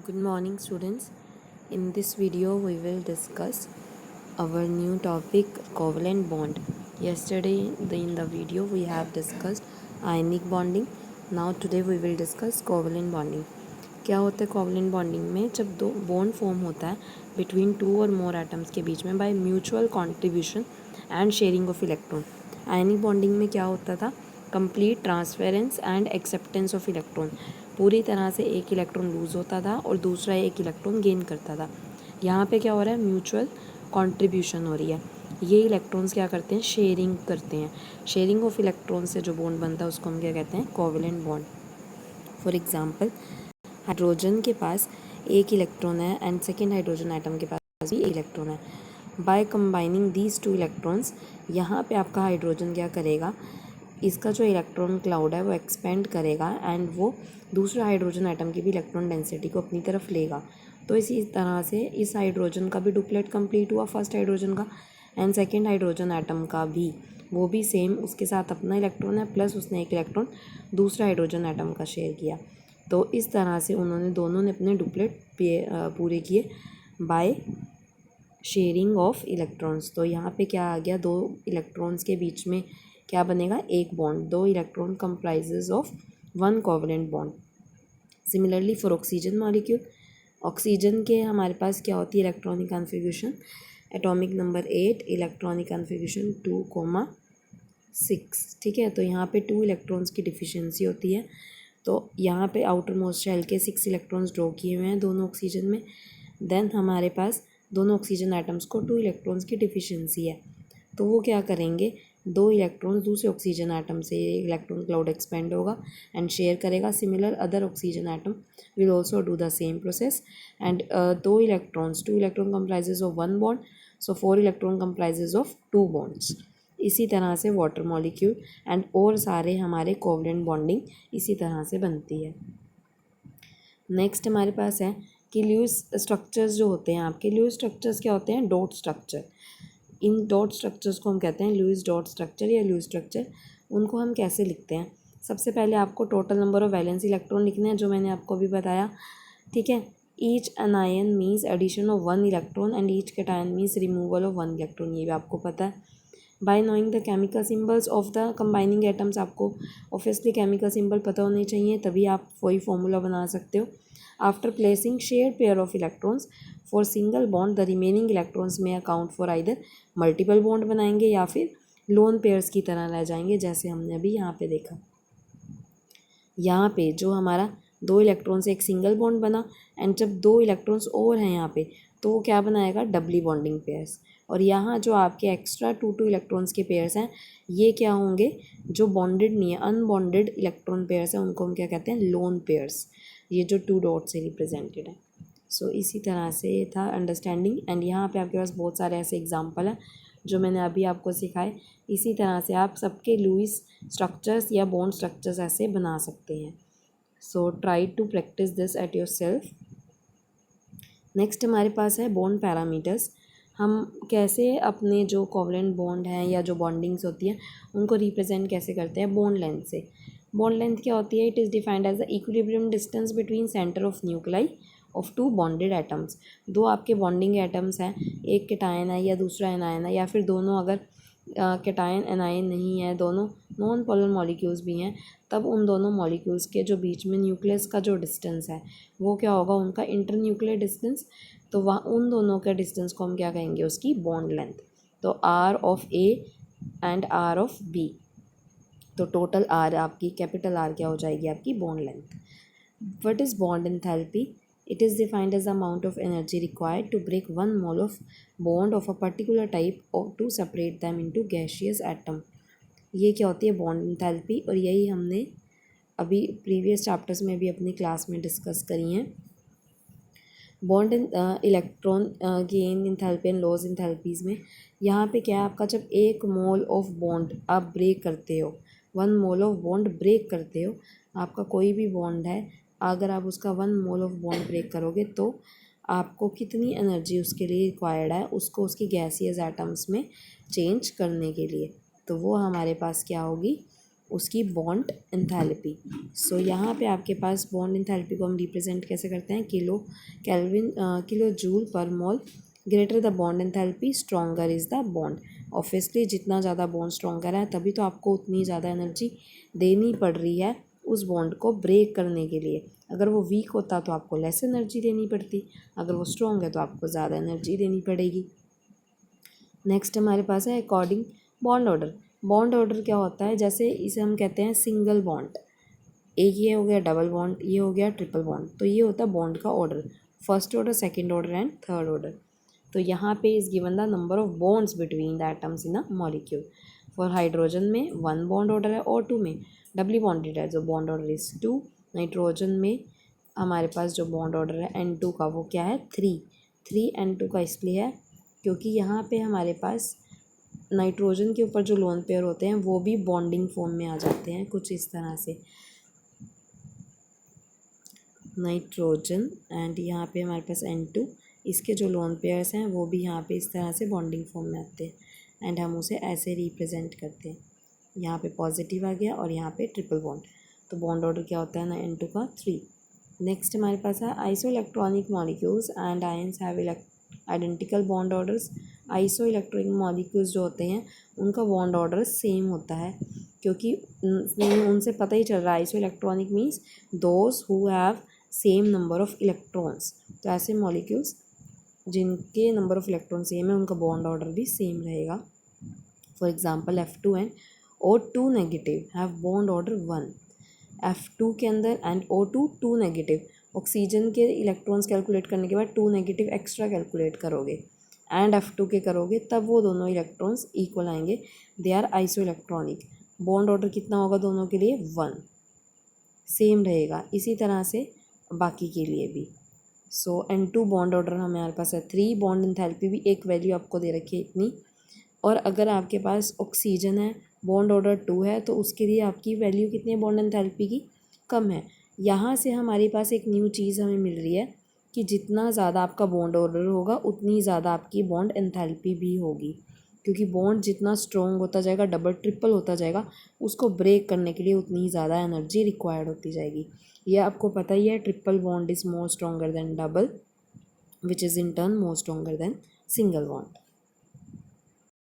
Good morning, students. In this video, we will discuss our new topic, covalent bond. Yesterday, in the video, we have discussed ionic bonding. Now, today we will discuss covalent bonding. क्या होता है covalent bonding में? जब दो bond form होता है between two और मोर atoms के बीच में by mutual contribution and sharing of electron. Ionic bonding में क्या होता था? Complete transference and acceptance of electron. पूरी तरह से एक इलेक्ट्रॉन लूज़ होता था और दूसरा एक इलेक्ट्रॉन गेन करता था. यहाँ पे क्या हो रहा है? म्यूचुअल कॉन्ट्रीब्यूशन हो रही है. ये इलेक्ट्रॉन्स क्या करते हैं? शेयरिंग करते हैं. शेयरिंग ऑफ इलेक्ट्रॉन से जो बॉन्ड बनता है उसको हम क्या कहते हैं? Covalent bond. For example, hydrogen के पास एक इलेक्ट्रॉन है एंड सेकेंड हाइड्रोजन एटम के पास भी एक इलेक्ट्रॉन है. By combining these two electrons, यहाँ पे आपका हाइड्रोजन क्या करेगा? इसका जो इलेक्ट्रॉन क्लाउड है वो एक्सपेंड करेगा एंड वो दूसरा हाइड्रोजन एटम की भी इलेक्ट्रॉन डेंसिटी को अपनी तरफ लेगा. तो इसी तरह से इस हाइड्रोजन का भी डुप्लेट कंप्लीट हुआ फर्स्ट हाइड्रोजन का, एंड सेकेंड हाइड्रोजन एटम का भी, वो भी सेम उसके साथ अपना इलेक्ट्रॉन है प्लस उसने एक इलेक्ट्रॉन दूसरा हाइड्रोजन एटम का शेयर किया. तो इस तरह से उन्होंने दोनों ने अपने डुप्लेट पूरे किए बाय शेयरिंग ऑफ इलेक्ट्रॉन्स. तो यहाँ पे क्या आ गया? दो इलेक्ट्रॉन्स के बीच में क्या बनेगा? एक बॉन्ड. दो electron comprises of one covalent bond. Similarly for oxygen molecule, oxygen के हमारे पास क्या होती है? Electronic configuration atomic number 8, electronic configuration 2,6. ठीक है, तो यहाँ पे 2 इलेक्ट्रॉन्स की डिफिशियंसी होती है. तो यहाँ पे आउटर मोस्ट शेल के 6 इलेक्ट्रॉन्स ड्रॉ किए हुए हैं दोनों ऑक्सीजन में. देन हमारे पास दोनों ऑक्सीजन एटम्स को 2 इलेक्ट्रॉन्स की डिफिशियंसी है. तो वो क्या करेंगे? 2 इलेक्ट्रॉन्स दूसरे ऑक्सीजन एटम से इलेक्ट्रॉन क्लाउड एक्सपेंड होगा एंड शेयर करेगा. Similar other oxygen atom will also do the same process. And 2 electron comprises of 1 bond, so 4 electron comprises of 2 bonds. इसी तरह से वाटर मॉलिक्यूल एंड और सारे हमारे कोवलेंट बॉन्डिंग इसी तरह से बनती है. नेक्स्ट हमारे पास है कि ल्यूइस स्ट्रक्चर्स जो होते हैं आपके. ल्यूइस स्ट्रक्चर्स क्या होते हैं? Dot structure. इन डॉट स्ट्रक्चर्स को हम कहते हैं लुईस डॉट स्ट्रक्चर या लुईस स्ट्रक्चर. उनको हम कैसे लिखते हैं? सबसे पहले आपको total number of valence electron लिखने हैं, जो मैंने आपको अभी बताया. ठीक है, each anion means addition of 1 electron and each cation means removal of 1 electron. ये भी आपको पता है. By knowing the chemical symbols of the combining atoms, आपको ऑब्वियसली केमिकल सिम्बल पता होने चाहिए, तभी आप वही फॉर्मूला बना सकते हो. After placing shared pair of electrons for single bond, the remaining electrons में account for either multiple bond बनाएंगे या फिर लोन पेयर्स की तरह रह जाएंगे, जैसे हमने अभी यहाँ पे देखा. यहाँ पे जो हमारा 2 इलेक्ट्रॉन से एक सिंगल बॉन्ड बना एंड जब 2 इलेक्ट्रॉन्स और हैं यहाँ पे, तो वो क्या बनाएगा? डबली बॉन्डिंग पेयर्स. और यहाँ जो आपके एक्स्ट्रा 2 इलेक्ट्रॉन्स के पेयर्स हैं, ये क्या होंगे? जो बॉन्डेड नहीं है, अनबॉन्डेड इलेक्ट्रॉन पेयर्स हैं, उनको हम क्या कहते हैं? Lone pairs. ये जो 2 डॉट से रिप्रेजेंटेड है. सो इसी तरह से ये था अंडरस्टैंडिंग. एंड यहाँ पे आपके पास बहुत सारे ऐसे एग्जांपल हैं जो मैंने अभी आपको सिखाए. इसी तरह से आप सबके लुईस स्ट्रक्चर्स या बॉन्ड स्ट्रक्चर्स ऐसे बना सकते हैं. So try to practice this at yourself. Next हमारे पास है बॉन्ड पैरामीटर्स. हम कैसे अपने जो कोवलेंट बॉन्ड हैं या जो बॉन्डिंग्स होती हैं उनको रिप्रेजेंट कैसे करते हैं? बॉन्ड लेंथ से. बॉन्ड लेंथ क्या होती है? It is defined as the equilibrium distance between centre of nuclei of 2 bonded atoms. 2 आपके बॉन्डिंग एटम्स हैं, एक कैटायन है या दूसरा एनायन है, या फिर दोनों अगर कैटायन एनायन नहीं है, दोनों नॉन पोलर मॉलिक्यूल्स भी हैं, तब उन दोनों मॉलिक्यूल्स के जो बीच में न्यूक्लियस का जो डिस्टेंस है वो क्या होगा? उनका इंटर न्यूक्लियर डिस्टेंस. तो वहाँ उन दोनों के डिस्टेंस को हम क्या कहेंगे? उसकी बॉन्ड लेंथ. तो R of A and R of B, तो टोटल आर आपकी कैपिटल आर क्या हो जाएगी? आपकी bond length. What is bond enthalpy? It is defined as the amount of energy required to break one mole of bond of a particular type or to separate them into gaseous atom. ये क्या होती है? Bond enthalpy. और यही हमने अभी previous chapters में भी अपनी क्लास में डिस्कस करी हैं. Bond electron gain enthalpy and loss enthalpies में यहाँ पे क्या है आपका? जब 1 मोल ऑफ बॉन्ड आप ब्रेक करते हो, 1 मोल ऑफ बॉन्ड ब्रेक करते हो, आपका कोई भी बॉन्ड है, अगर आप उसका 1 मोल ऑफ बॉन्ड ब्रेक करोगे तो आपको कितनी एनर्जी उसके लिए रिक्वायर्ड है उसको उसकी गैसियस एटम्स में चेंज करने के लिए? तो वो हमारे पास क्या होगी? उसकी बॉन्ड एंथैल्पी। सो यहाँ पे आपके पास बॉन्ड एंथैल्पी को हम रिप्रेजेंट कैसे करते हैं, किलो जूल पर मोल, greater the bond enthalpy stronger is the bond. Obviously जितना ज़्यादा बॉन्ड स्ट्रॉन्गर है तभी तो आपको उतनी ज़्यादा एनर्जी देनी पड़ रही है उस बॉन्ड को ब्रेक करने के लिए। अगर वो वीक होता तो आपको लेस एनर्जी देनी पड़ती, अगर वो स्ट्रॉन्ग है तो आपको ज़्यादा एनर्जी देनी पड़ेगी। नेक्स्ट हमारे पास है according bond order. Bond order क्या होता है, जैसे इसे हम कहते हैं सिंगल बॉन्ड, एक ये हो गया डबल बॉन्ड, ये हो गया ट्रिपल बॉन्ड, तो ये होता है बॉन्ड का order, first order, second order and third order. तो यहाँ पे is given the number of bonds between the atoms in a molecule. For hydrogen में 1 बॉन्ड ऑर्डर है, O2 में डबली बॉन्डेड है, जो बॉन्ड ऑर्डर इज 2। नाइट्रोजन में हमारे पास जो बॉन्ड ऑर्डर है N2 का वो क्या है 3 N2 का इसलिए है क्योंकि यहाँ पे हमारे पास नाइट्रोजन के ऊपर जो लोन पेयर होते हैं वो भी बॉन्डिंग फॉर्म में आ जाते हैं कुछ इस तरह से, नाइट्रोजन एंड यहाँ पे हमारे पास N2, इसके जो लोन पेयर्स हैं वो भी यहाँ पे इस तरह से बॉन्डिंग फॉर्म में आते हैं एंड हम उसे ऐसे रिप्रेजेंट करते हैं। यहाँ पे पॉजिटिव आ गया और यहाँ पे ट्रिपल बॉन्ड, तो बॉन्ड ऑर्डर क्या होता है ना N2 का 3। नेक्स्ट हमारे पास है iso electronic molecules and ions have identical bond orders. Iso electronic molecules जो होते हैं उनका बॉन्ड ऑर्डर सेम होता है क्योंकि उनसे पता ही चल रहा है iso electronic means those who have same number of electrons. तो ऐसे मॉलिक्यूल्स जिनके नंबर ऑफ इलेक्ट्रॉन सेम है उनका बॉन्ड ऑर्डर भी सेम रहेगा। For example F2 and O2 negative have bond order 1, F2 के अंदर एंड O2 2 नेगेटिव। ऑक्सीजन के इलेक्ट्रॉन्स कैलकुलेट करने के बाद 2 नेगेटिव एक्स्ट्रा कैलकुलेट करोगे एंड F2 के करोगे तब वो दोनों इलेक्ट्रॉन्स इक्वल आएंगे, they are isoelectronic. Bond order कितना होगा दोनों के लिए 1, सेम रहेगा। इसी तरह से बाकी के लिए भी। सो N2 बॉन्ड ऑर्डर हमारे पास है 3, बॉन्ड एंथैल्पी भी एक वैल्यू आपको दे रखी है इतनी, और अगर आपके पास ऑक्सीजन है बॉन्ड ऑर्डर 2 है तो उसके लिए आपकी वैल्यू कितनी है बॉन्ड एंथैल्पी की, कम है। यहाँ से हमारे पास एक न्यू चीज़ हमें मिल रही है कि जितना ज़्यादा आपका बॉन्ड ऑर्डर होगा उतनी ज़्यादा आपकी बॉन्ड एंथैल्पी भी होगी, क्योंकि बॉन्ड जितना स्ट्रॉन्ग होता जाएगा, डबल ट्रिपल होता जाएगा, उसको ब्रेक करने के लिए उतनी ज़्यादा एनर्जी रिक्वायर्ड होती जाएगी। ये आपको पता ही है, triple bond is more stronger than double which is in turn more stronger than single bond.